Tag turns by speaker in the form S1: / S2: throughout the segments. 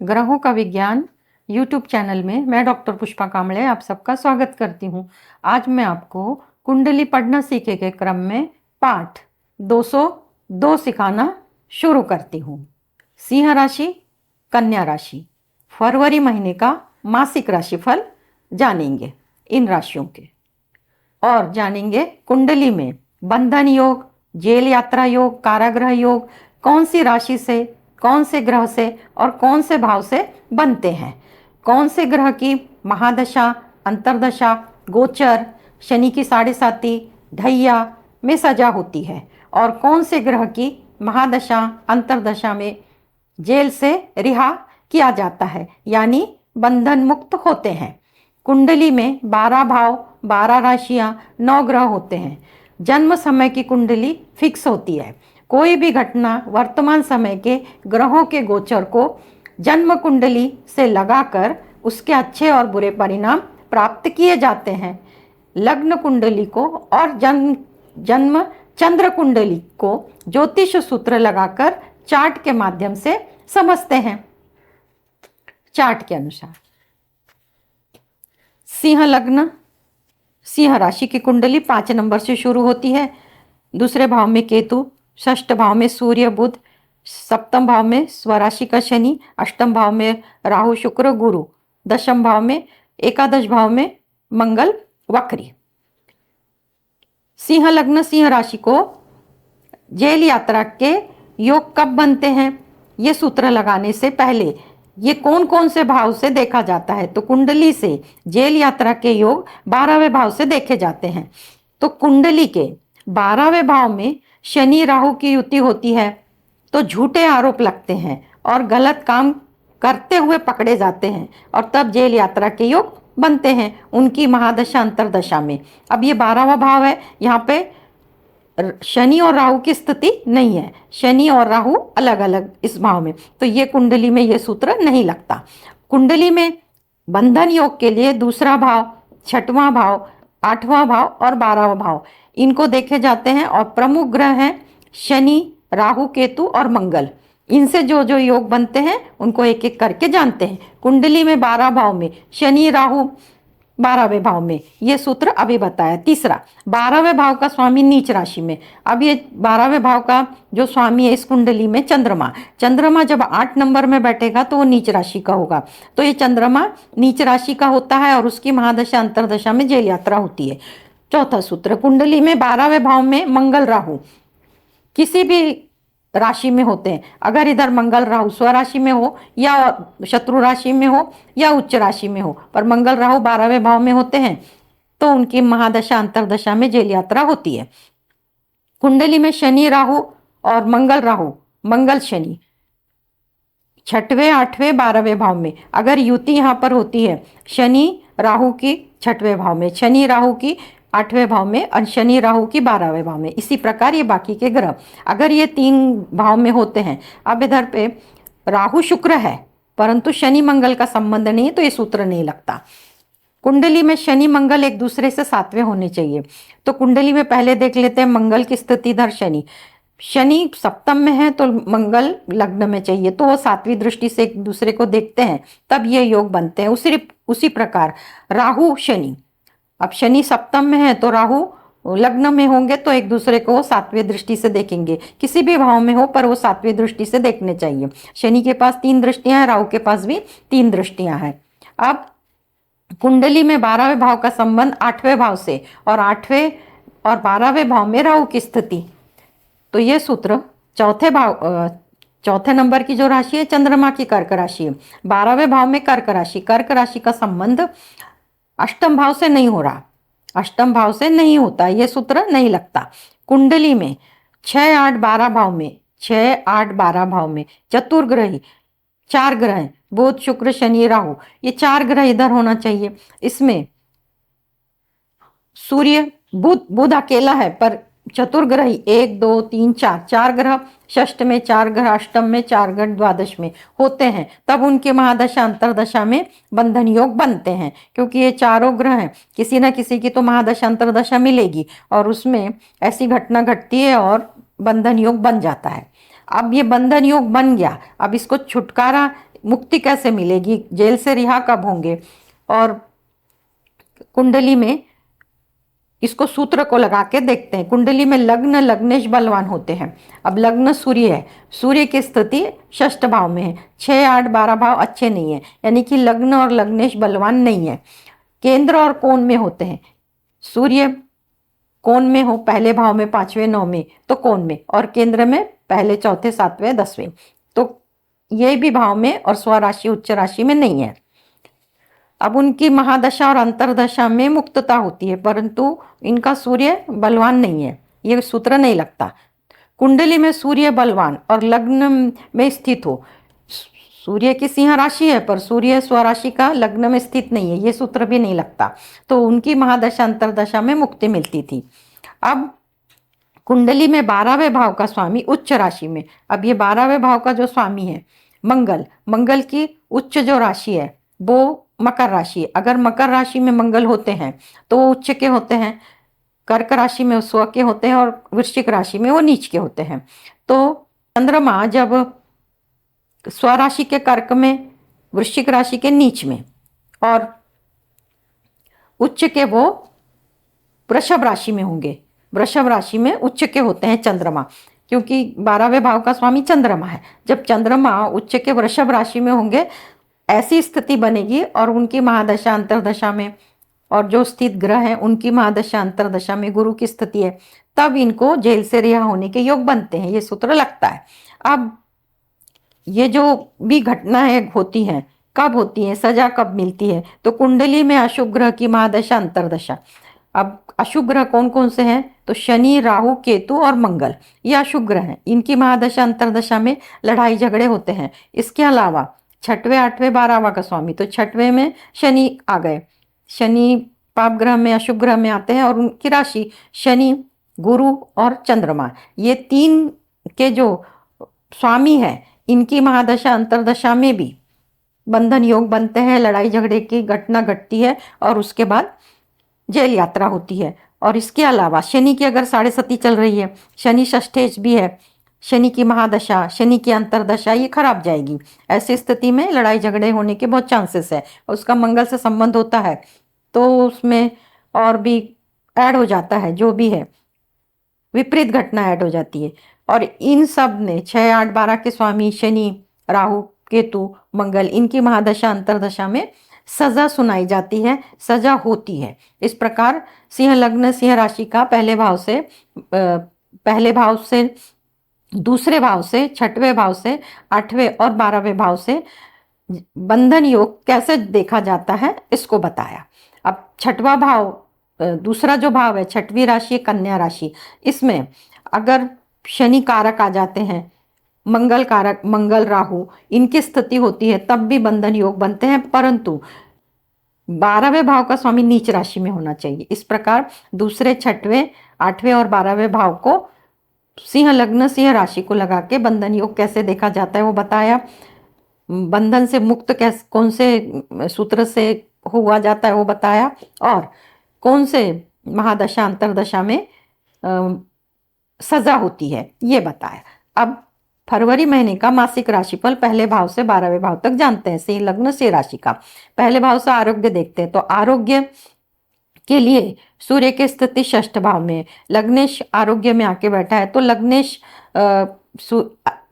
S1: ग्रहों का विज्ञान यूट्यूब चैनल में मैं डॉक्टर पुष्पा कांबळे आप सबका स्वागत करती हूँ। आज मैं आपको कुंडली पढ़ना सीखे के क्रम में पाठ 202 सिखाना शुरू करती हूँ। सिंह राशि, कन्या राशि, फरवरी महीने का मासिक राशिफल जानेंगे इन राशियों के, और जानेंगे कुंडली में बंधन योग, जेल यात्रा योग, कारागृह योग कौन सी राशि से, कौन से ग्रह से और कौन से भाव से बनते हैं, कौन से ग्रह की महादशा, अंतरदशा, गोचर, शनि की 7.5 ढैया में सजा होती है और कौन से ग्रह की महादशा, अंतरदशा में जेल से रिहा किया जाता है, यानी बंधन मुक्त होते हैं। कुंडली में 12 भाव, 12 राशियां, 9 ग्रह होते हैं। जन्म समय की कुंडली फिक्स होती है। कोई भी घटना वर्तमान समय के ग्रहों के गोचर को जन्म कुंडली से लगाकर उसके अच्छे और बुरे परिणाम प्राप्त किए जाते हैं। लग्न कुंडली को और जन्म चंद्र कुंडली को ज्योतिष सूत्र लगाकर चार्ट के माध्यम से समझते हैं। चार्ट के अनुसार सिंह लग्न, सिंह राशि की कुंडली 5 नंबर से शुरू होती है। दूसरे भाव में केतु, षष्ठ भाव में सूर्य बुध, सप्तम भाव में स्वराशि का शनि, अष्टम भाव में राहु शुक्र गुरु, दशम भाव में, एकादश भाव में मंगल वक्री। सिंह लग्न सिंह राशि को जेल यात्रा के योग कब बनते हैं, ये सूत्र लगाने से पहले ये कौन कौन से भाव से देखा जाता है, तो कुंडली से जेल यात्रा के योग 12वें भाव से देखे जाते हैं। तो कुंडली के 12वें भाव में शनि राहु की युति होती है तो झूठे आरोप लगते हैं और गलत काम करते हुए पकड़े जाते हैं और तब जेल यात्रा के योग बनते हैं उनकी महादशा अंतरदशा में। अब ये 12वां भाव है, यहाँ पे शनि और राहु की स्थिति नहीं है, शनि और राहु अलग अलग इस भाव में, तो ये कुंडली में ये सूत्र नहीं लगता। कुंडली में बंधन योग के लिए दूसरा भाव, छठवां भाव, 8वां भाव और 12वां भाव इनको देखे जाते हैं और प्रमुख ग्रह हैं शनि, राहु, केतु और मंगल। इनसे जो जो योग बनते हैं उनको एक एक करके जानते हैं। कुंडली में 12 भाव में शनि राहु 12वें भाव में, ये सूत्र अभी बताया। तीसरा, 12वें भाव का स्वामी नीच राशि में। अब ये 12वें भाव का जो स्वामी है इस कुंडली में चंद्रमा जब 8 नंबर में बैठेगा तो वो नीच राशि का होगा। तो ये चंद्रमा नीच राशि का होता है और उसकी महादशा अंतरदशा में जेल यात्रा होती है। चौथा सूत्र, कुंडली में 12वें भाव में मंगल राहु किसी भी राशि में होते हैं। अगर इधर मंगल राहु स्वराशि में हो या शत्रु राशि में हो या उच्च राशि में हो, पर मंगल राहु 12वें भाव में होते हैं तो उनकी महादशा अंतरदशा में जेल यात्रा होती है। कुंडली में शनि राहु और मंगल राहु, मंगल शनि 6वें, 8वें, 12वें भाव में अगर युति यहाँ पर होती है शनि राहु की 6वें भाव में, शनि राहु की 8वें भाव में और शनि राहु की 12वें भाव में, इसी प्रकार ये बाकी के ग्रह अगर ये 3 भाव में होते हैं। अब इधर पे राहु शुक्र है परंतु शनि मंगल का संबंध नहीं है तो ये सूत्र नहीं लगता। कुंडली में शनि मंगल एक दूसरे से 7वें होने चाहिए। तो कुंडली में पहले देख लेते हैं मंगल की स्थिति। इधर शनि सप्तम में है तो मंगल लग्न में चाहिए, तो वो 7वीं दृष्टि से एक दूसरे को देखते हैं तब ये योग बनते हैं। उसी प्रकार राहु शनि, अब शनि सप्तम में है तो राहु लग्न में होंगे तो एक दूसरे को 7वीं दृष्टि से देखेंगे। किसी भी भाव में हो पर वो 7वीं दृष्टि से देखने चाहिए। शनि के पास 3 दृष्टियां हैं, राहु के पास भी 3 दृष्टियां हैं। अब कुंडली में 12वें भाव का संबंध 8वें भाव से और 8वें और 12वें भाव में राहु की स्थिति, तो ये सूत्र चौथे नंबर की जो राशि है चंद्रमा की कर्क राशि है। 12वें भाव में कर्क राशि का संबंध अष्टम भाव से नहीं हो रहा, अष्टम भाव से नहीं होता, ये सूत्र नहीं लगता। कुंडली में 6, 8, 12 भाव में, 6, 8, 12 भाव में चतुर्ग्रही 4 ग्रह हैं, बुध शुक्र शनि राहु, ये 4 ग्रह इधर होना चाहिए। इसमें सूर्य बुध अकेला है पर चतुर्ग्रही 1, 2, 3, 4 ग्रह, षष्ठ में 4 ग्रह, अष्टम में 4 ग्रह, द्वादश में होते हैं, तब उनके महादशा अंतरदशा में बंधन योग बनते हैं। क्योंकि ये चारों ग्रह हैं, किसी न किसी की तो महादशा अंतरदशा मिलेगी और उसमें ऐसी घटना घटती है और बंधन योग बन जाता है। अब ये बंधन योग बन गया, अब इसको छुटकारा मुक्ति कैसे मिलेगी, जेल से रिहा कब होंगे। और कुंडली में इसको सूत्र को लगा के देखते हैं। कुंडली में लग्न लग्नेश बलवान होते हैं। अब लग्न सूर्य है, सूर्य की स्थिति षष्ठ भाव में है। 6, 8, 12 भाव अच्छे नहीं है, यानी कि लग्न और लग्नेश बलवान नहीं है। केंद्र और कोण में होते हैं। सूर्य कोण में हो, पहले भाव में, 5वें 9वें, तो कोण में, और केंद्र में पहले 4थे 7वें 10वें, तो ये भी भाव में और स्वराशि उच्च राशि में नहीं है। अब उनकी महादशा और अंतरदशा में मुक्तता होती है, परंतु इनका सूर्य बलवान नहीं है, ये सूत्र नहीं लगता। कुंडली में सूर्य बलवान और लग्न में स्थित हो, सूर्य की सिंह राशि है पर सूर्य स्वराशि का लग्न में स्थित नहीं है, ये सूत्र भी नहीं लगता, तो उनकी महादशा अंतरदशा में मुक्ति मिलती थी। अब कुंडली में 12वें भाव का स्वामी उच्च राशि में, अब ये 12वें भाव का जो स्वामी है मंगल, मंगल की उच्च जो राशि है वो मकर राशि। अगर मकर राशि में मंगल होते हैं तो वो उच्च के होते हैं, कर्क राशि में स्व के होते हैं, और वृश्चिक राशि में वो नीच के होते हैं। तो चंद्रमा जब स्वराशि के कर्क में, वृश्चिक राशि के नीच में, और उच्च के वो वृषभ राशि में होंगे। वृषभ राशि में उच्च के होते हैं चंद्रमा, क्योंकि 12वें भाव का स्वामी चंद्रमा है। जब चंद्रमा उच्च के वृषभ राशि में होंगे, ऐसी स्थिति बनेगी, और उनकी महादशा अंतरदशा में, और जो स्थित ग्रह हैं उनकी महादशा अंतरदशा में गुरु की स्थिति है, तब इनको जेल से रिहा होने के योग बनते हैं, ये सूत्र लगता है। अब ये जो भी घटनाएं होती हैं, कब होती है, सजा कब मिलती है, तो कुंडली में अशुभ ग्रह की महादशा अंतरदशा। अब अशुभ ग्रह कौन कौन से हैं, तो शनि, राहु, केतु और मंगल, ये अशुभ ग्रह हैं। इनकी महादशा अंतरदशा में लड़ाई झगड़े होते हैं। इसके अलावा 6वें 8वें 12वां का स्वामी, तो 6वें में शनि आ गए, शनि पाप ग्रह में, अशुभ ग्रह में आते हैं, और उनकी राशि शनि, गुरु और चंद्रमा, ये 3 के जो स्वामी है, इनकी महादशा अंतरदशा में भी बंधन योग बनते हैं, लड़ाई झगड़े की घटना घटती है, और उसके बाद जेल यात्रा होती है। और इसके अलावा शनि की अगर 7.5 चल रही है, शनि षष्ठेश भी है, शनि की महादशा, शनि की अंतरदशा ये खराब जाएगी। ऐसी स्थिति में लड़ाई झगड़े होने के बहुत चांसेस है। उसका मंगल से संबंध होता है तो उसमें और भी ऐड हो जाता है, जो भी है विपरीत घटना ऐड हो जाती है। और इन सब ने 6, 8, 12 के स्वामी शनि, राहु, केतु, मंगल, इनकी महादशा अंतरदशा में सजा सुनाई जाती है, सजा होती है। इस प्रकार सिंह लग्न, सिंह राशि का पहले भाव से दूसरे भाव से, 6वें भाव से, 8वें और 12वें भाव से बंधन योग कैसे देखा जाता है, इसको बताया। अब 6वां भाव, दूसरा जो भाव है, 6वीं राशि कन्या राशि, इसमें अगर शनि कारक आ जाते हैं, मंगल कारक, मंगल राहु, इनकी स्थिति होती है, तब भी बंधन योग बनते हैं, परंतु 12वें भाव का स्वामी नीच राशि में होना चाहिए। इस प्रकार दूसरे, 6वें, 8वें और 12वें भाव को सिंह लग्न, सिंह राशि को लगा के बंधन योग कैसे देखा जाता है वो बताया। बंधन से मुक्त कैसे, कौन से सूत्र से हुआ जाता है वो बताया, और कौन से महादशा अंतरदशा में सजा होती है ये बताया। अब फरवरी महीने का मासिक राशिफल पहले भाव से 12वें भाव तक जानते हैं। सिंह लग्न, सिंह राशि का पहले भाव से आरोग्य देखते हैं, तो आरोग्य के लिए सूर्य की स्थिति षष्ठ भाव में, लग्नेश आरोग्य में आके बैठा है, तो लग्नेश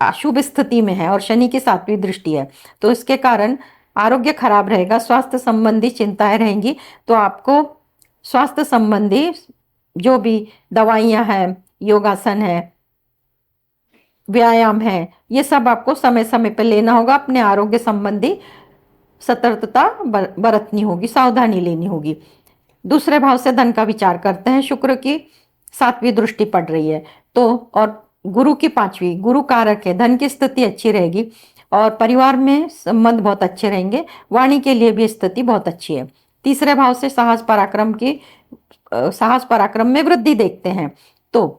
S1: अशुभ स्थिति में है और शनि की 7वीं दृष्टि है, तो इसके कारण आरोग्य खराब रहेगा, स्वास्थ्य संबंधी चिंताएं रहेंगी। तो आपको स्वास्थ्य संबंधी जो भी दवाइयां हैं, योगासन है, व्यायाम है, ये सब आपको समय समय पर लेना होगा। अपने आरोग्य संबंधी सतर्कता बरतनी होगी, सावधानी लेनी होगी। दूसरे भाव से धन का विचार करते हैं, शुक्र की 7वीं दृष्टि पड़ रही है, तो और गुरु की 5वीं, गुरु कारक है, धन की स्थिति अच्छी रहेगी और परिवार में संबंध बहुत अच्छे रहेंगे। वाणी के लिए भी स्थिति बहुत अच्छी है। तीसरे भाव से साहस पराक्रम में वृद्धि देखते हैं। तो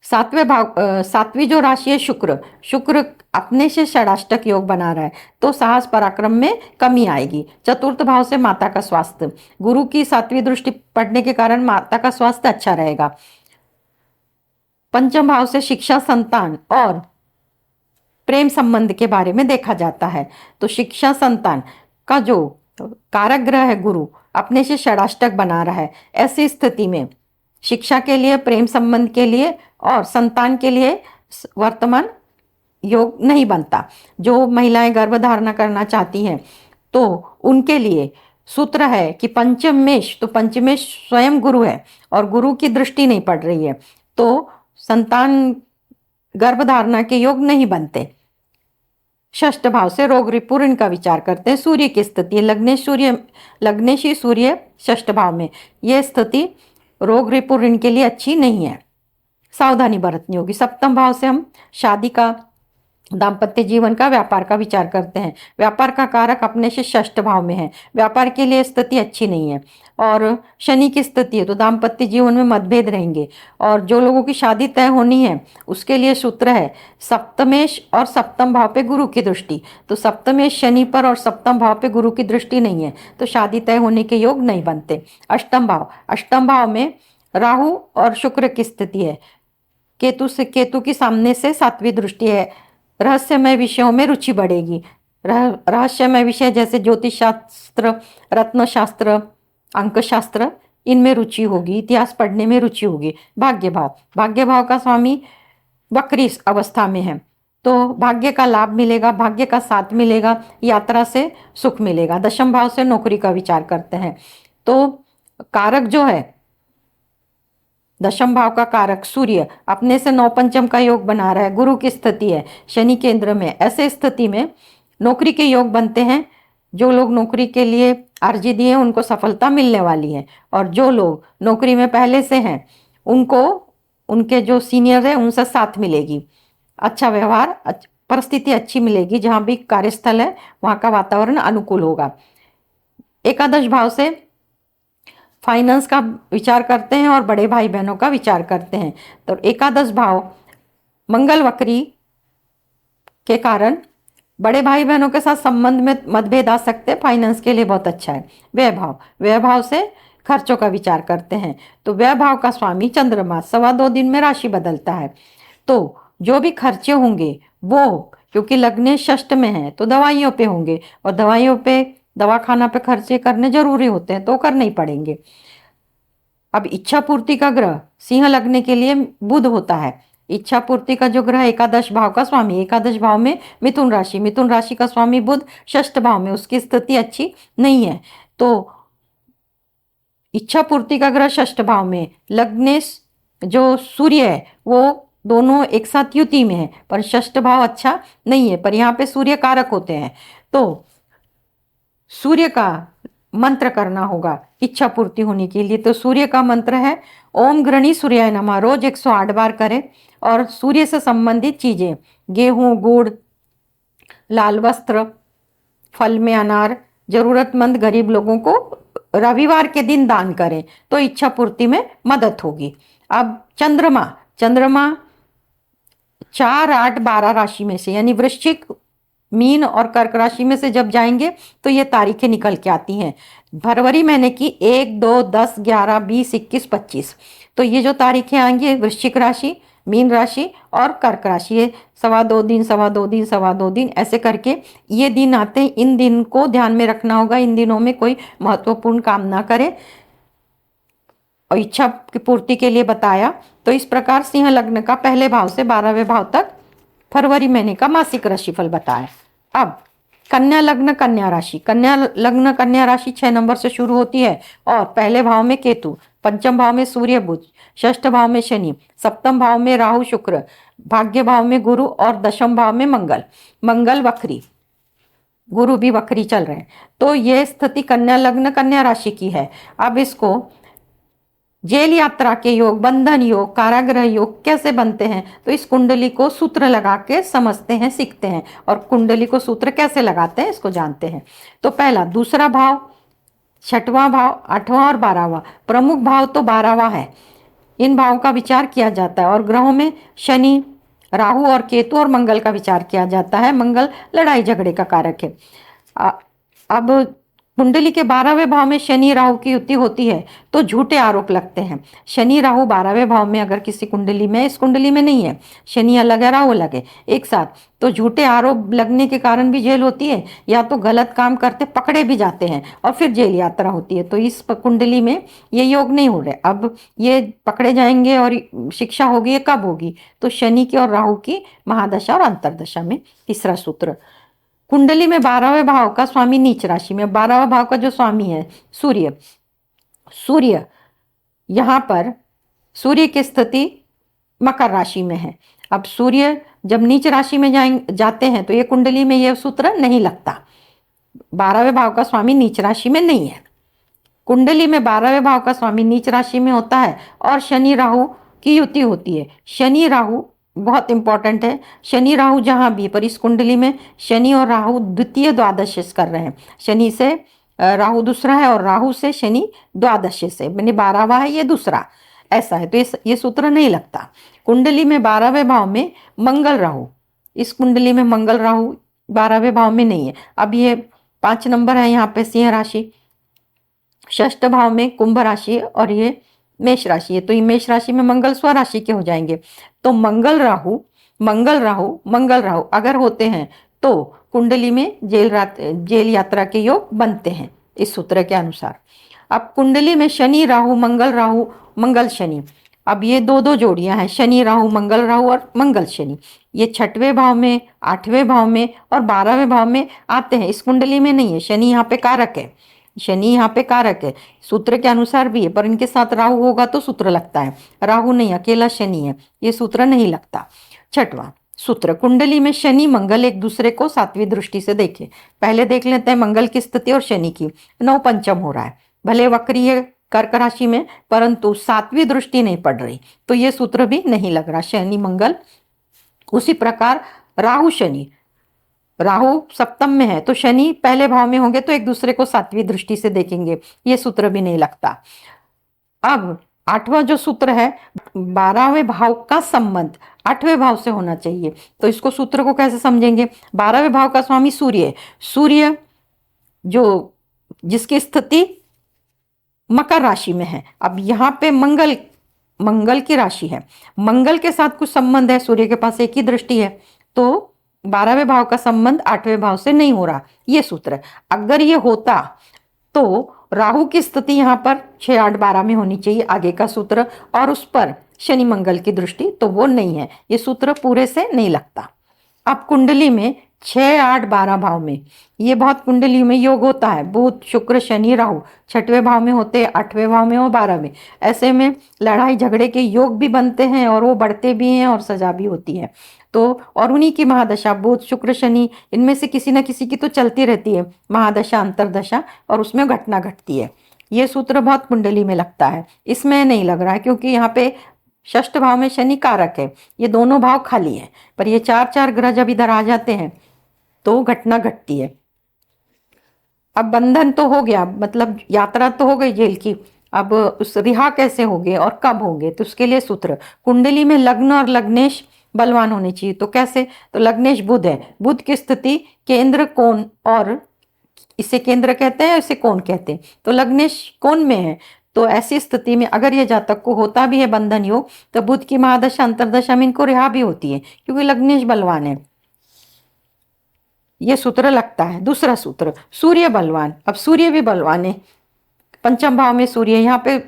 S1: 7वीं जो राशि है शुक्र अपने से षडाष्टक योग बना रहा है, तो साहस पराक्रम में कमी आएगी। चतुर्थ भाव से माता का स्वास्थ्य, गुरु की 7वीं दृष्टि पड़ने के कारण माता का स्वास्थ्य अच्छा रहेगा। पंचम भाव से शिक्षा, संतान और प्रेम संबंध के बारे में देखा जाता है। तो शिक्षा संतान का जो कारक ग्रह है गुरु अपने से षडाष्टक बना रहा है। ऐसी स्थिति में शिक्षा के लिए, प्रेम संबंध के लिए और संतान के लिए वर्तमान योग नहीं बनता। जो महिलाएं गर्भधारणा करना चाहती हैं तो उनके लिए सूत्र है कि पंचमेश, तो पंचमेश स्वयं गुरु है और गुरु की दृष्टि नहीं पड़ रही है तो संतान गर्भधारणा के योग नहीं बनते। षष्ठ भाव से रोग रिपुर इनका विचार करते हैं। सूर्य की स्थिति, लग्नेशी सूर्य षष्ठ भाव में, यह स्थिति रोग रिपुर इनके लिए अच्छी नहीं है, सावधानी बरतनी होगी। सप्तम भाव से हम शादी का, दाम्पत्य जीवन का, व्यापार का विचार करते हैं। व्यापार का कारक अपने से षष्ठ भाव में है, व्यापार के लिए स्थिति अच्छी नहीं है। और शनि की स्थिति है तो दाम्पत्य जीवन में मतभेद रहेंगे। और जो लोगों की शादी तय होनी है उसके लिए सूत्र है सप्तमेश और सप्तम भाव पे गुरु की दृष्टि। तो सप्तमेश शनि पर और सप्तम भाव पे गुरु की दृष्टि नहीं है तो शादी तय होने के योग नहीं बनते। अष्टम भाव में राहु और शुक्र की स्थिति है। केतु की सामने से सातवीं दृष्टि है। रहस्यमय विषयों में रुचि बढ़ेगी। रहस्यमय विषय जैसे ज्योतिष शास्त्र, रत्नशास्त्र, अंकशास्त्र, इनमें रुचि होगी। इतिहास पढ़ने में रुचि होगी। भाग्य भाव का स्वामी वक्री अवस्था में है तो भाग्य का लाभ मिलेगा, भाग्य का साथ मिलेगा, यात्रा से सुख मिलेगा। दशम भाव से नौकरी का विचार करते हैं तो कारक जो है, दशम भाव का कारक सूर्य अपने से नौ पंचम का योग बना रहा है। गुरु की स्थिति है शनि केंद्र में। ऐसे स्थिति में नौकरी के योग बनते हैं। जो लोग नौकरी के लिए अर्जी दिए उनको सफलता मिलने वाली है और जो लोग नौकरी में पहले से हैं उनको उनके जो सीनियर है उनसे साथ मिलेगी। अच्छा व्यवहार, परिस्थिति अच्छी मिलेगी। जहाँ भी कार्यस्थल है वहाँ का वातावरण अनुकूल होगा। एकादश भाव से फाइनेंस का विचार करते हैं और बड़े भाई बहनों का विचार करते हैं। तो एकादश भाव मंगल वक्री के कारण बड़े भाई बहनों के साथ संबंध में मतभेद आ सकते हैं। फाइनेंस के लिए बहुत अच्छा है। व्यय भाव से खर्चों का विचार करते हैं तो व्यय भाव का स्वामी चंद्रमा 2.25 दिन में राशि बदलता है तो जो भी खर्चे होंगे वो, क्योंकि लग्न षष्ठ में है तो दवाइयों पे होंगे और दवाइयों पे, दवाखाना पे खर्चे करने जरूरी होते हैं तो करने ही पड़ेंगे। अब इच्छा पूर्ति का ग्रह सिंह लग्न के लिए बुध होता है। इच्छा पूर्ति का जो ग्रह एकादश भाव का स्वामी, एकादश भाव में मिथुन राशि का स्वामी बुध षष्ठ भाव में, उसकी स्थिति अच्छी नहीं है तो इच्छा पूर्ति का ग्रह षष्ठ भाव में। लग्नेश जो सूर्य है वो दोनों एक साथ युति में है पर षष्ठ भाव अच्छा नहीं है, पर यहाँ पे सूर्य कारक होते हैं तो सूर्य का मंत्र करना होगा इच्छा पूर्ति होने के लिए। तो सूर्य का मंत्र है ओम गृणी सूर्याय नमः। रोज 108 बार करें और सूर्य से संबंधित चीजें, गेहूं, गुड़, लाल वस्त्र, फल में अनार, जरूरतमंद गरीब लोगों को रविवार के दिन दान करें तो इच्छा पूर्ति में मदद होगी। अब चंद्रमा 4, 8, 12 राशि में से, यानी वृश्चिक, मीन और कर्क राशि में से जब जाएंगे तो ये तारीखें निकल के आती हैं फरवरी महीने की 1, 2, 10, 11, 20, 21, 25। तो ये जो तारीखें आएंगी वृश्चिक राशि, मीन राशि और कर्क राशि, ये 2.25 दिन ऐसे करके ये दिन आते हैं। इन दिन को ध्यान में रखना होगा। इन दिनों में कोई महत्वपूर्ण काम ना करें और इच्छा की पूर्ति के लिए बताया। तो इस प्रकार सिंह लग्न का पहले भाव से 12वें भाव तक फरवरी महीने का मासिक राशिफल बताया। अब कन्या लग्न कन्या राशि 6 नंबर से शुरू होती है और पहले भाव में केतु, पंचम भाव में सूर्य बुध, षष्ठ भाव में शनि, सप्तम भाव में राहु शुक्र, भाग्य भाव में गुरु और दशम भाव में मंगल वक्री, गुरु भी वक्री चल रहे हैं। तो यह स्थिति कन्या लग्न कन्या राशि की है। अब इसको जेल यात्रा के योग, बंधन योग, कारागृह योग कैसे बनते हैं तो इस कुंडली को सूत्र लगा के समझते हैं, सीखते हैं और कुंडली को सूत्र कैसे लगाते हैं इसको जानते हैं। तो पहला, दूसरा भाव, छठवां भाव, 8वां और 12वां, प्रमुख भाव तो 12वां है। इन भावों का विचार किया जाता है और ग्रहों में शनि, राहु और केतु और मंगल का विचार किया जाता है। मंगल लड़ाई झगड़े का कारक है। अब कुंडली के 12वें भाव में शनि राहु की युति होती है तो झूठे आरोप लगते हैं। शनि राहु 12वें भाव में अगर किसी कुंडली में, इस कुंडली में नहीं है, शनि अलग है राहु अलग है एक साथ, तो झूठे आरोप लगने के कारण भी जेल होती है, या तो गलत काम करते पकड़े भी जाते हैं और फिर जेल यात्रा होती है। तो इस कुंडली में ये योग नहीं हो रहे। अब ये पकड़े जाएंगे और शिक्षा होगी, ये कब होगी? तो शनि की और राहु की महादशा और अंतरदशा में। तीसरा सूत्र, कुंडली में 12वें भाव का स्वामी नीच राशि में। 12वें भाव का जो स्वामी है सूर्य, सूर्य यहाँ पर सूर्य की स्थिति मकर राशि में है। अब सूर्य जब नीच राशि में जाते हैं तो ये कुंडली में ये सूत्र नहीं लगता। 12वें भाव का स्वामी नीच राशि में नहीं है। कुंडली में 12वें भाव का स्वामी नीच राशि में होता है और शनि राहु की युति होती है। शनि राहु बहुत इंपॉर्टेंट है। शनि राहु जहां भी, पर इस कुंडली में शनि और राहु द्वितीय द्वादश कर रहे हैं। शनि से राहु दूसरा है और राहु से शनि द्वादश से, मैंने 12वां है, ये दूसरा, ऐसा है। तो ये सूत्र नहीं लगता। कुंडली में 12वें भाव में मंगल राहु, इस कुंडली में मंगल राहु 12वें भाव में नहीं है। अब ये 5 नंबर है यहाँ पे सिंह राशि, षष्ठ भाव में कुंभ राशि और ये मेष राशि है। तो ये मेष राशि में मंगल स्वराशि के हो जाएंगे। तो मंगल राहु मंगल राहु मंगल राहु अगर होते हैं तो कुंडली में जेल यात्रा के योग बनते हैं इस सूत्र के अनुसार। अब कुंडली में शनि राहु मंगल शनि, अब ये दो जोड़ियां हैं, शनि राहु और मंगल शनि। ये 6वें भाव में, 8वें भाव में और 12वें भाव में आते हैं। इस कुंडली में नहीं है। शनि यहाँ पे कारक है, शनि यहाँ पे कारक है, सूत्र के अनुसार भी है, पर इनके साथ राहु होगा तो सूत्र लगता है। राहु नहीं, अकेला शनि है, ये सूत्र नहीं लगता। 6वां सूत्र, कुंडली में शनि मंगल एक दूसरे को 7वीं दृष्टि से देखे। पहले देख लेते हैं मंगल की स्थिति और शनि की। 9 पंचम हो रहा है, भले वक्री है कर्क राशि में, परंतु 7वीं दृष्टि नहीं पड़ रही, तो ये सूत्र भी नहीं लग रहा, शनि मंगल। उसी प्रकार राहु शनि, राहु सप्तम में है तो शनि पहले भाव में होंगे तो एक दूसरे को 7वीं दृष्टि से देखेंगे, ये सूत्र भी नहीं लगता। अब 8वां जो सूत्र है, 12वें भाव का संबंध 8वें भाव से होना चाहिए। तो इसको सूत्र को कैसे समझेंगे? 12वें भाव का स्वामी सूर्य है, सूर्य जो जिसकी स्थिति मकर राशि में है। अब यहाँ पे मंगल की राशि है, मंगल के साथ कुछ संबंध है, सूर्य के पास एक ही दृष्टि है, तो 12वें भाव का संबंध 8वें भाव से नहीं हो रहा, ये सूत्र। अगर ये होता तो राहु की स्थिति यहाँ पर 6, 8, 12 में होनी चाहिए, आगे का सूत्र, और उस पर शनि मंगल की दृष्टि, तो वो नहीं है, ये सूत्र पूरे से नहीं लगता। अब कुंडली में 6, 8, 12 भाव में ये बहुत कुंडली में योग होता है, बुध शुक्र शनि राहु 6वें भाव में होते हैं, 8वें भाव में और 12वें। ऐसे में लड़ाई झगड़े के योग भी बनते हैं और वो बढ़ते भी हैं और सजा भी होती है। तो और उन्हीं की महादशा बुध शुक्र शनि, इनमें से किसी न किसी की तो चलती रहती है महादशा अंतरदशा, और उसमें घटना घटती है। ये सूत्र बहुत कुंडली में लगता है, इसमें नहीं लग रहा है, क्योंकि यहाँ पे षष्ठ भाव में शनि कारक है, ये दोनों भाव खाली है, पर ये 4 ग्रह जब इधर आ जाते हैं तो घटना घटती है। अब बंधन तो हो गया, मतलब यात्रा तो हो गई जेल की, अब उस रिहा कैसे होंगे और कब होंगे? तो उसके लिए सूत्र, कुंडली में लग्न और लग्नेश बलवान होने चाहिए। तो कैसे? तो लग्नेश बुध है, बुध की स्थिति केंद्र कोण, और इसे केंद्र कहते हैं, इसे कोण कहते हैं, तो लग्नेश कोण में है। तो ऐसी स्थिति में अगर ये जातक को होता भी है बंधन योग, तो बुध की महादशा अंतरदशा में इनको रिहा भी होती है, क्योंकि लग्नेश बलवान है, ये सूत्र लगता है। दूसरा सूत्र, सूर्य बलवान। अब सूर्य भी बलवान है, 5म भाव में सूर्य, यहाँ पे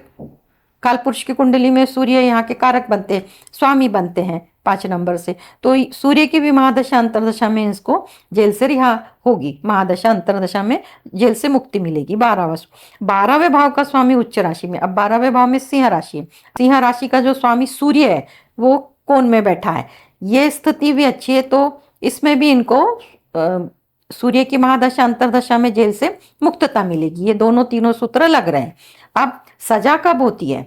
S1: कालपुरुष की कुंडली में सूर्य यहाँ के कारक बनते हैं, स्वामी बनते हैं 5 नंबर से। तो सूर्य की भी महादशा अंतरदशा में इसको जेल से रिहा होगी, महादशा अंतरदशा में जेल से मुक्ति मिलेगी। 12वें भाव का स्वामी उच्च राशि में। अब 12वें भाव में सिंह राशि है, सिंह राशि का जो स्वामी सूर्य है वो कोण में बैठा है, ये स्थिति भी अच्छी है, तो इसमें भी इनको सूर्य की महादशा अंतरदशा में जेल से मुक्तता मिलेगी। ये दोनों तीनों सूत्र लग रहे हैं। अब सजा कब होती है?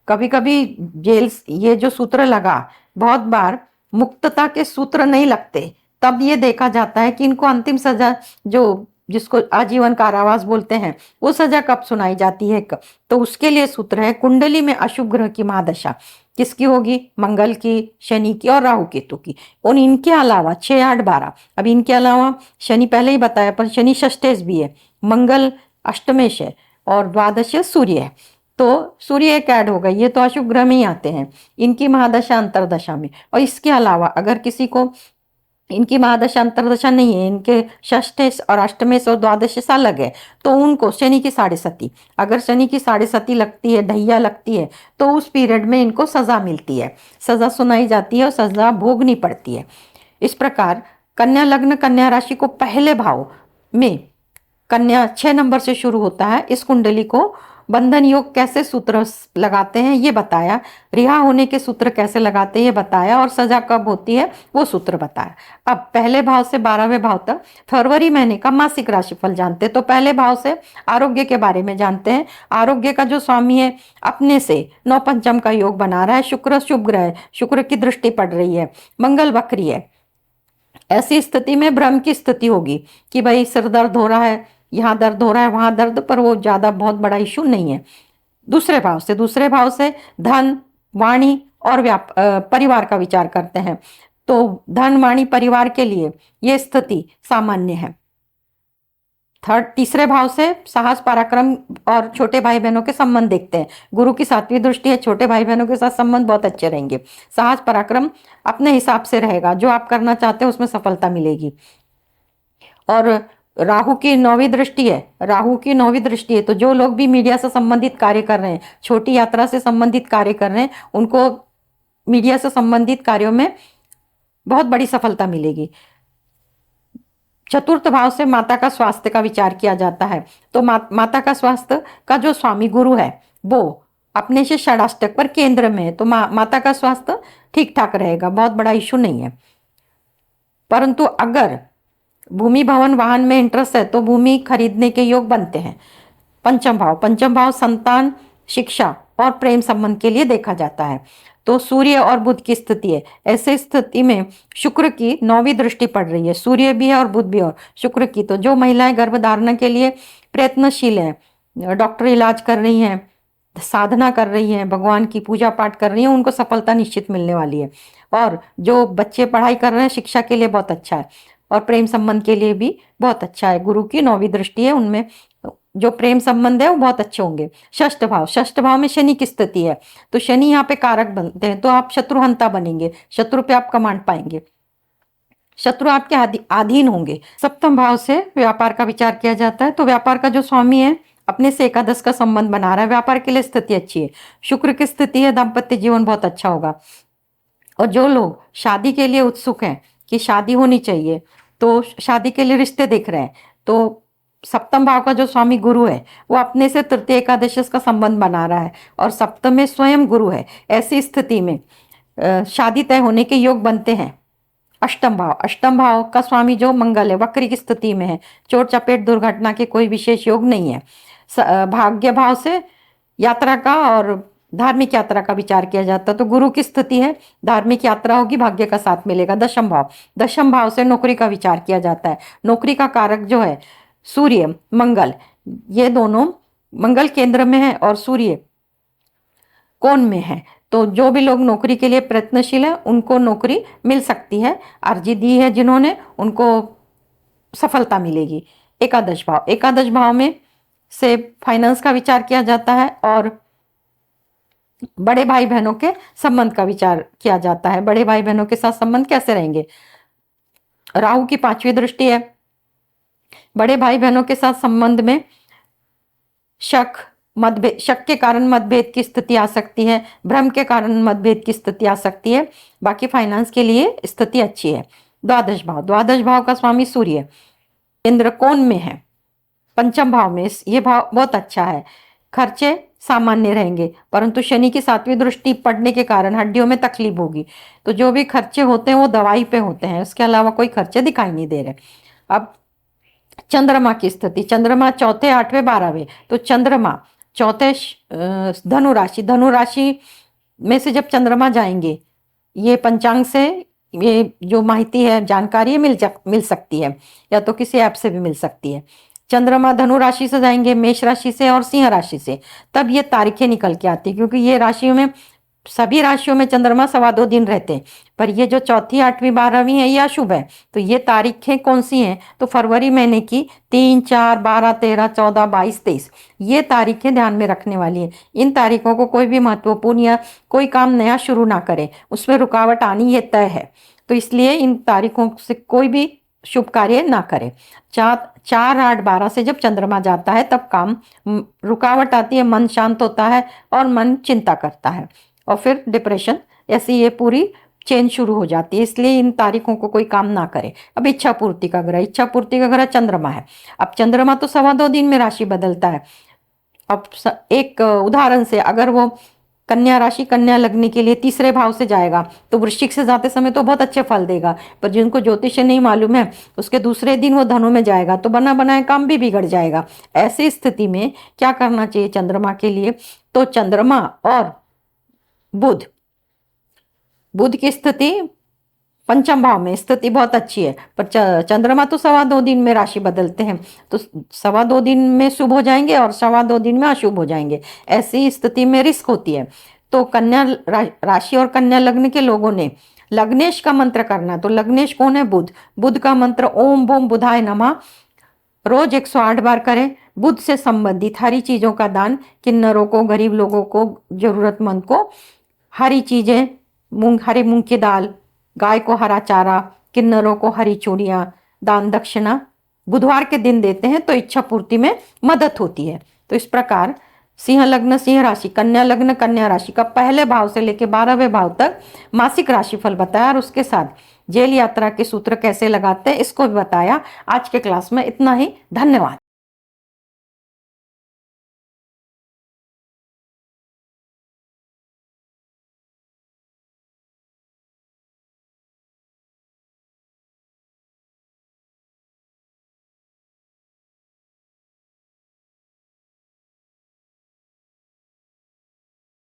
S1: कभी कभी जेल, ये जो सूत्र लगा, बहुत बार मुक्तता के सूत्र नहीं लगते, तब ये देखा जाता है कि इनको अंतिम सजा, जो जिसको आजीवन कारावास बोलते हैं, वो सजा कब सुनाई जाती है। तो उसके लिए सूत्र है, कुंडली में अशुभ ग्रह की महादशा, किसकी होगी? मंगल की, शनि की और राहु केतु की। और इनके अलावा 6, 8, 12, अब इनके अलावा शनि पहले ही बताया, पर शनि षष्ठेश भी है, मंगल अष्टमेश है और द्वादश सूर्य है। तो सूर्य एक ऐड हो गई, ये तो अशुभ ग्रह में ही आते हैं इनकी महादशा अंतरदशा में। और इसके अलावा अगर किसी को इनकी महादशा अंतरदशा नहीं है, इनके षष्ठेश और अष्टमेश और द्वादश अलग है, तो उनको शनि की साढ़े सती, अगर शनि की साढ़े सती लगती है, ढैया लगती है, तो उस पीरियड में इनको सजा मिलती है, सजा सुनाई जाती है और सजा भोगनी पड़ती है। इस प्रकार कन्या लग्न, कन्या राशि को पहले भाव में कन्या 6 नंबर से शुरू होता है। इस कुंडली को बंधन योग कैसे सूत्र लगाते हैं ये बताया, रिहा होने के सूत्र कैसे लगाते हैं ये बताया, और सजा कब होती है वो सूत्र बताया। अब पहले भाव से 12वें भाव तक फरवरी महीने का मासिक राशिफल जानते हैं। तो पहले भाव से आरोग्य के बारे में जानते हैं। आरोग्य का जो स्वामी है अपने से 9 पंचम का योग बना रहा है, शुक्र शुभ ग्रह है, शुक्र की दृष्टि पड़ रही है, मंगल वक्री है। ऐसी स्थिति में भ्रम की स्थिति होगी कि भाई सिर दर्द हो रहा है, यहाँ दर्द हो रहा है, वहां दर्द, पर वो ज्यादा बहुत बड़ा इशू नहीं है। दूसरे भाव से धन, वाणी और परिवार का विचार करते हैं। तो धन, वाणी, परिवार के लिए ये स्थिति सामान्य है। तीसरे भाव से साहस, पराक्रम और छोटे भाई बहनों के संबंध देखते हैं। गुरु की 7वीं दृष्टि है, छोटे भाई बहनों के साथ संबंध बहुत अच्छे रहेंगे। साहस पराक्रम अपने हिसाब से रहेगा, जो आप करना चाहते हैं उसमें सफलता मिलेगी। और राहु की 9वीं दृष्टि है, राहु की 9वीं दृष्टि है, तो जो लोग भी मीडिया से संबंधित कार्य कर रहे हैं, छोटी यात्रा से संबंधित कार्य कर रहे हैं, उनको मीडिया से संबंधित कार्यों में बहुत बड़ी सफलता मिलेगी। चतुर्थ भाव से माता का स्वास्थ्य का विचार किया जाता है। तो माता का स्वास्थ्य का जो स्वामी गुरु है वो अपने से षडाष्टक पर केंद्र में है, तो माता का स्वास्थ्य ठीक ठाक रहेगा, बहुत बड़ा इशू नहीं है। परंतु अगर भूमि, भवन, वाहन में इंटरेस्ट है तो भूमि खरीदने के योग बनते हैं। पंचम भाव संतान, शिक्षा और प्रेम संबंध के लिए देखा जाता है। तो सूर्य और बुध की स्थिति है, ऐसे स्थिति में शुक्र की 9वीं दृष्टि पड़ रही है, सूर्य भी है और बुध भी और शुक्र की। तो जो महिलाएं गर्भधारण के लिए प्रयत्नशील हैं, डॉक्टर इलाज कर रही हैं, साधना कर रही हैं, भगवान की पूजा पाठ कर रही हैं, उनको सफलता निश्चित मिलने वाली है। और जो बच्चे पढ़ाई कर रहे हैं शिक्षा के लिए बहुत अच्छा है, और प्रेम संबंध के लिए भी बहुत अच्छा है। गुरु की 9वीं दृष्टि है, उनमें जो प्रेम संबंध है वो बहुत अच्छे होंगे। षष्ठ भाव में शनि की स्थिति है, तो शनि यहाँ पे कारक बनते हैं, तो आप शत्रुहंता बनेंगे, शत्रु पे आप कमांड पाएंगे, शत्रु आपके अधीन होंगे। सप्तम भाव से व्यापार का विचार किया जाता है, तो व्यापार का जो स्वामी है अपने से एकादश का संबंध बना रहा है, व्यापार के लिए स्थिति अच्छी है। शुक्र की स्थिति है, दाम्पत्य जीवन बहुत अच्छा होगा। और जो लोग शादी के लिए उत्सुक हैं कि शादी होनी चाहिए, तो शादी के लिए रिश्ते देख रहे हैं, तो सप्तम भाव का जो स्वामी गुरु है वो अपने से तृतीय एकादश का संबंध बना रहा है, और सप्तम में स्वयं गुरु है। ऐसी स्थिति में शादी तय होने के योग बनते हैं। अष्टम भाव का स्वामी जो मंगल है वक्री की स्थिति में है, चोट चपेट दुर्घटना के कोई विशेष योग नहीं है। भाग्य भाव से यात्रा का और धार्मिक यात्रा का विचार किया जाता है, तो गुरु की स्थिति है, धार्मिक यात्रा होगी, भाग्य का साथ मिलेगा। दशम भाव से नौकरी का विचार किया जाता है। नौकरी का कारक जो है सूर्य, मंगल, ये दोनों, मंगल केंद्र में है और सूर्य कोण में है, तो जो भी लोग नौकरी के लिए प्रयत्नशील है उनको नौकरी मिल सकती है। अर्जी दी है जिन्होंने, उनको सफलता मिलेगी। एकादश भाव में से फाइनेंस का विचार किया जाता है, और बड़े भाई बहनों के संबंध का विचार किया जाता है। बड़े भाई बहनों के साथ संबंध कैसे रहेंगे? राहु की 5वीं दृष्टि है, बड़े भाई बहनों के साथ संबंध में शक के कारण मतभेद की स्थिति आ सकती है, भ्रम के कारण मतभेद की स्थिति आ सकती है। बाकी फाइनेंस के लिए स्थिति अच्छी है। द्वादश भाव का स्वामी सूर्य केंद्र कोण में है, पंचम भाव में, ये भाव बहुत अच्छा है। खर्चे सामान्य रहेंगे, परंतु शनि की 7वीं दृष्टि पड़ने के कारण हड्डियों में तकलीफ होगी, तो जो भी खर्चे होते हैं वो दवाई पे होते हैं, उसके अलावा कोई खर्चे दिखाई नहीं दे रहे। अब चंद्रमा की स्थिति, चंद्रमा चौथे, 8वें, 12वें, तो चंद्रमा चौथे धनु राशि में से जब चंद्रमा जाएंगे, ये पंचांग से ये जो माहिती है, जानकारी है, मिल सकती है, या तो किसी ऐप से भी मिल सकती है। चंद्रमा धनु राशि से जाएंगे, मेष राशि से और सिंह राशि से, तब ये तारीखें निकल के आती है, क्योंकि ये राशि में सभी राशियों में चंद्रमा 2.25 दिन रहते हैं, पर ये जो चौथी, 8वीं, 12वीं है ये अशुभ है। तो ये तारीखें कौन सी हैं? तो फरवरी महीने की 3, 4, 12, 13, 14, 22, 23 ये तारीखें ध्यान में रखने वाली हैं। इन तारीखों को कोई भी महत्वपूर्ण या कोई काम नया शुरू ना करें, उसमें रुकावट आनी ये तय है। तो इसलिए इन तारीखों से कोई भी शुभ कार्य ना करें। 4, 8, 12 से जब चंद्रमा जाता है तब काम रुकावट आती है, मन शांत होता है और मन चिंता करता है और फिर डिप्रेशन, ऐसी ये पूरी चेंज शुरू हो जाती है। इसलिए इन तारीखों को कोई काम ना करे। अब इच्छा पूर्ति का ग्रह, इच्छा पूर्ति का ग्रह चंद्रमा है। अब चंद्रमा तो 2.25 दिन में राशि बदलता है। अब एक उदाहरण से, अगर वो कन्या राशि, कन्या लग्न के लिए 3रे भाव से जाएगा तो वृश्चिक से जाते समय तो बहुत अच्छे फल देगा, पर जिनको ज्योतिष नहीं मालूम है उसके दूसरे दिन वो धनु में जाएगा तो बना बनाया काम भी बिगड़ जाएगा। ऐसी स्थिति में क्या करना चाहिए चंद्रमा के लिए? तो चंद्रमा और बुध, बुध की स्थिति 5म भाव में स्थिति बहुत अच्छी है, पर चंद्रमा तो 2.25 दिन में राशि बदलते हैं, तो 2.25 दिन में शुभ हो जाएंगे और 2.25 दिन में अशुभ हो जाएंगे। ऐसी स्थिति में रिस्क होती है। तो कन्या राशि और कन्या लग्न के लोगों ने लग्नेश का मंत्र करना। तो लग्नेश कौन है? बुध। बुध का मंत्र ओम बोम बुधाय नमः रोज 108 बार करें। बुध से संबंधित हरी चीजों का दान, किन्नरों को, गरीब लोगों को, जरूरतमंद को हरी चीजें, हरे मूंग की दाल, गाय को हरा चारा, किन्नरों को हरी चूड़ियां, दान दक्षिणा बुधवार के दिन देते हैं तो इच्छा पूर्ति में मदद होती है। तो इस प्रकार सिंह लग्न, सिंह राशि, कन्या लग्न, कन्या राशि का पहले भाव से लेकर 12वें भाव तक मासिक राशिफल बताया और उसके साथ जेल यात्रा के सूत्र कैसे लगाते हैं इसको भी बताया। आज के क्लास में इतना ही। धन्यवाद।